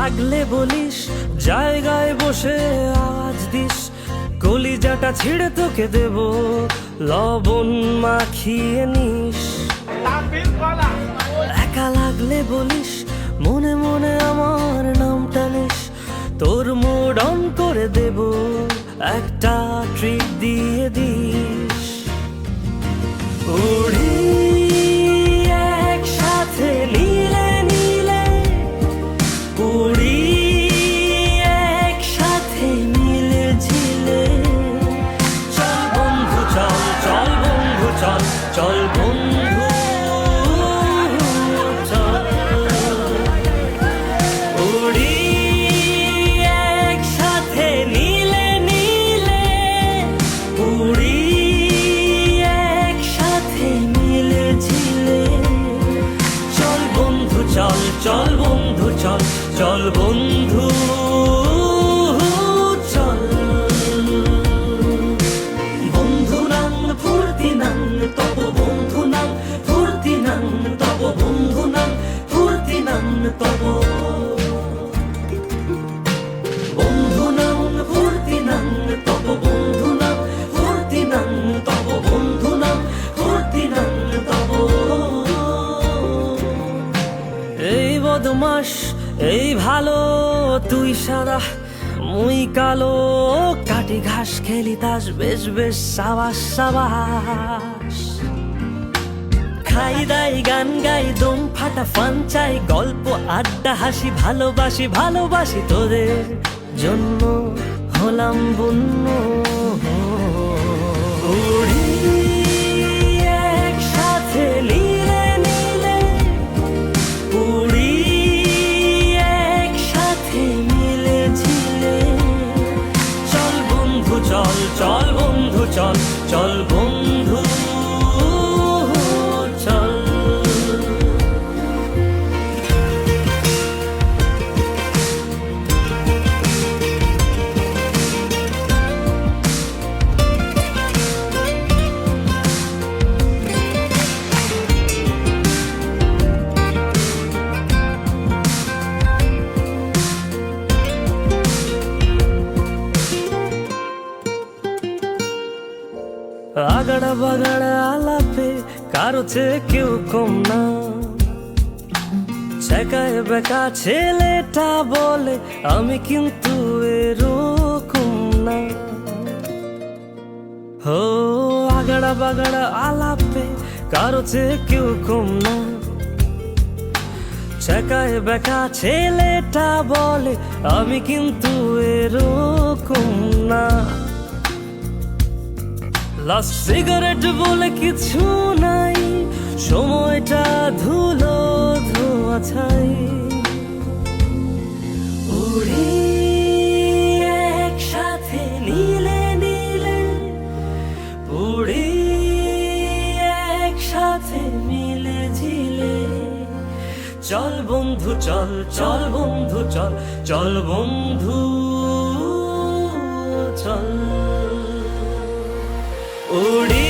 লাগলে বলিস, জায়গায় বসে আওয়াজ দিস, কলিজাটা ছিঁড়ে তোকে দেব, লবণ মাখিয়ে নিস। একা লাগলে বলিস, মনে মনে আমার নামটা নিস, তোর মুড অন করে দেব, একটা ট্রিট দিয়ে দিস। উড়ি একসাথে নীলে নীলে, উড়ি একসাথে মিলে ঝিলে, চল বন্ধু চল, চল বন্ধু চল, চল বন্ধু চল। উড়ি একসাথে নীলে নীলে, উড়ি একসাথে মিলে ঝিলে, চল বন্ধু চল, চল বন্ধু চল, চল বন্ধু চল। বন্ধু নাং ফুর্তি নাং তব, বন্ধু নাং ফুর্তি নাং তব, বন্ধু নাং ফুর্তি নাং তব, বন্ধু নাং ফুর্তি নাং তব, বন্ধু নাং ফুর্তি নাং তব, বন্ধু নাং ফুর্তি নাং তব। এই বদমাস এই ভালো, তুই সাদা মুই কালো, কাটি ঘাস খেলি তাস, বেশ বেশ সাবাস সাবাস। খাই দাই গান গাই, দম ফাটা ফান চাই, গল্প আড্ডা হাসি, ভালোবাসি ভালোবাসি তোদের জন্য হলাম বন্য। উড়ি একসাথে নীলে নীলে, উড়ি একসাথে মিলে ঝিলে, চল বন্ধু চল, চল বন্ধু চল, চল বন্ধু চল। আগাড়া বাগাড়া আলাপে কারো চেয়ে কেউ কম না, ছেকায় বেকা ছেলেটা বলে আমি কিন্তু এরকম না। হো আগাড়া বাগাড়া আলাপে কারো চেয়ে কেউ কম না, ছেকায় বেকা ছেলেটা বলে আমি কিন্তু এরকম না। লাস্ট সিগারেট বলে কিছু নাই, সময়টা ধুলো ধোয়া ছাই। উড়ি একসাথে নীলে নীলে, উড়ি একসাথে মিলে ঝিলে, চল বন্ধু চল, চল বন্ধু চল, চল বন্ধু চল। উড়ি